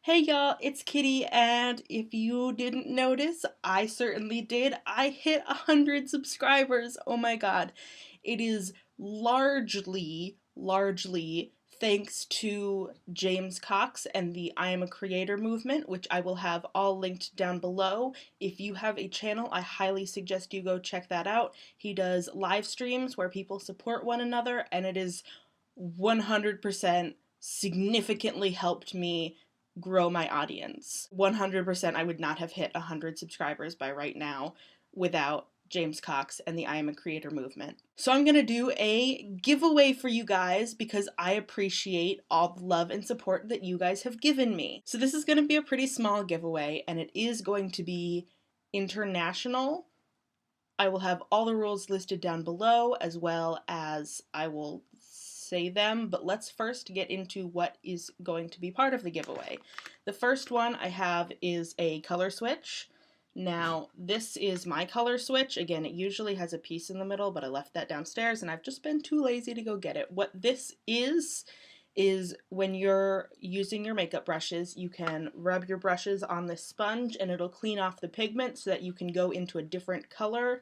Hey y'all, it's Kitty, and if you didn't notice, I certainly did. I hit 100 subscribers. Oh my god. It is largely thanks to James Cox and the I Am a Creator movement, which I will have all linked down below. If you have a channel, I highly suggest you go check that out. He does live streams where people support one another, and it is 100% significantly helped me grow my audience. 100% I would not have hit 100 subscribers by right now without James Cox and the I Am a Creator movement. So I'm going to do a giveaway for you guys because I appreciate all the love and support that you guys have given me. So this is going to be a pretty small giveaway, and it is going to be international. I will have all the rules listed down below, as well as I will say them, but let's first get into what is going to be part of the giveaway. The first one I have is a color switch. Now, this is my color switch. Again, it usually has a piece in the middle, but I left that downstairs and I've just been too lazy to go get it. What this is when you're using your makeup brushes, you can rub your brushes on this sponge and it'll clean off the pigment so that you can go into a different color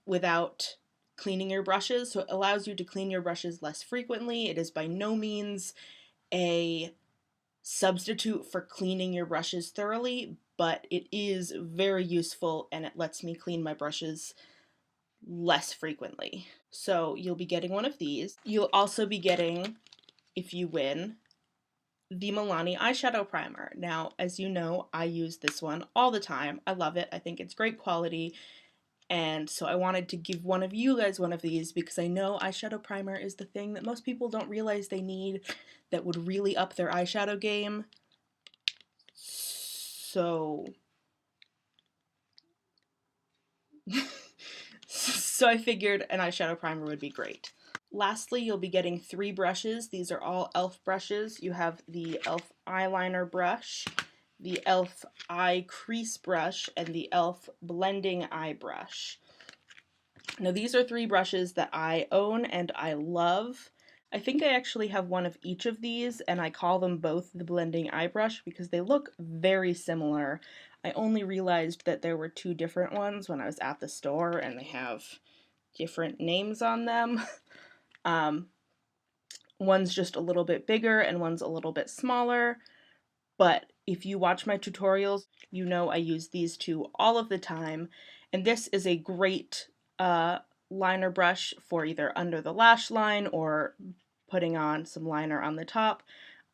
without cleaning your brushes. So it allows you to clean your brushes less frequently. It is by no means a substitute for cleaning your brushes thoroughly, but it is very useful and it lets me clean my brushes less frequently. So you'll be getting one of these. You'll also be getting, if you win, the Milani eyeshadow primer. Now, as you know, I use this one all the time. I love it. I think it's great quality. And so I wanted to give one of you guys one of these because I know eyeshadow primer is the thing that most people don't realize they need that would really up their eyeshadow game. So I figured an eyeshadow primer would be great. Lastly, you'll be getting 3 brushes. These are all e.l.f. brushes. You have the e.l.f. eyeliner brush, the e.l.f. eye crease brush, and the e.l.f. blending eye brush. Now these are 3 brushes that I own and I love. I think I actually have one of each of these, and I call them both the blending eye brush because they look very similar. I only realized that there were 2 different ones when I was at the store, and they have different names on them. One's just a little bit bigger and one's a little bit smaller, but if you watch my tutorials, you know I use these 2 all of the time, and this is a great liner brush for either under the lash line or putting on some liner on the top.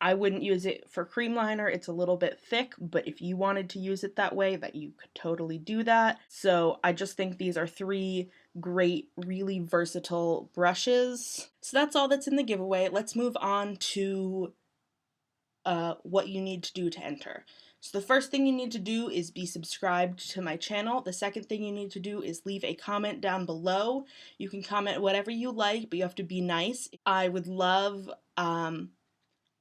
I wouldn't use it for cream liner, it's a little bit thick, but if you wanted to use it that way, that you could totally do that. So I just think these are 3 great, really versatile brushes. So that's all that's in the giveaway. Let's move on to what you need to do to enter. So the first thing you need to do is be subscribed to my channel. The second thing you need to do is leave a comment down below. You can comment whatever you like, but you have to be nice. I would love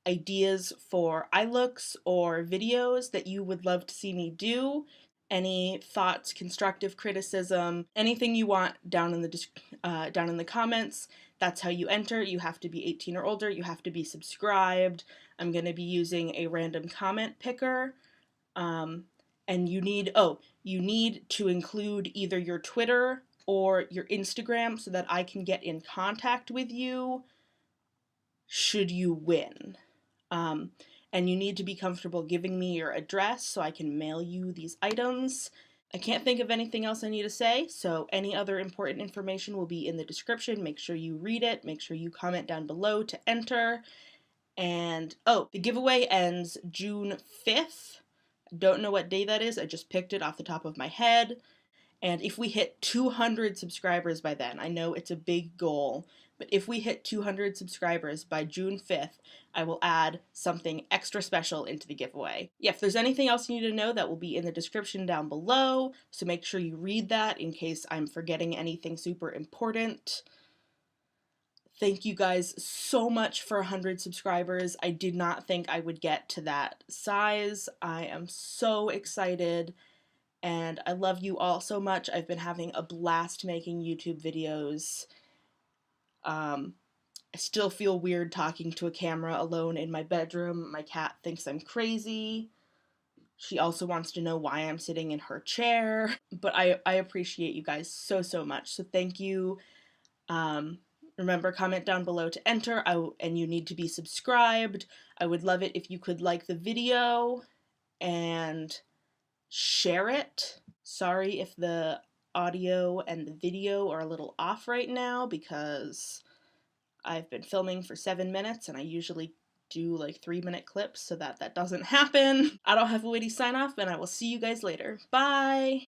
ideas for eye looks or videos that you would love to see me do. Any thoughts, constructive criticism, anything you want down in the comments. That's how you enter. You have to be 18 or older. You have to be subscribed. I'm going to be using a random comment picker. And you need to include either your Twitter or your Instagram so that I can get in contact with you should you win. And you need to be comfortable giving me your address so I can mail you these items. I can't think of anything else I need to say, so any other important information will be in the description. Make sure you read it. Make sure you comment down below to enter. And, the giveaway ends June 5th. Don't know what day that is. I just picked it off the top of my head. And if we hit 200 subscribers by then, I know it's a big goal, but if we hit 200 subscribers by June 5th, I will add something extra special into the giveaway. Yeah, if there's anything else you need to know, that will be in the description down below, so make sure you read that in case I'm forgetting anything super important. Thank you guys so much for 100 subscribers. I did not think I would get to that size. I am so excited. And I love you all so much. I've been having a blast making YouTube videos. I still feel weird talking to a camera alone in my bedroom. My cat thinks I'm crazy. She also wants to know why I'm sitting in her chair. But I appreciate you guys so, so much. So thank you. Um, Remember, comment down below to enter, and you need to be subscribed. I would love it if you could like the video and share it. Sorry if the audio and the video are a little off right now because I've been filming for 7 minutes and I usually do like 3-minute clips so that doesn't happen. I don't have a witty sign off, and I will see you guys later. Bye!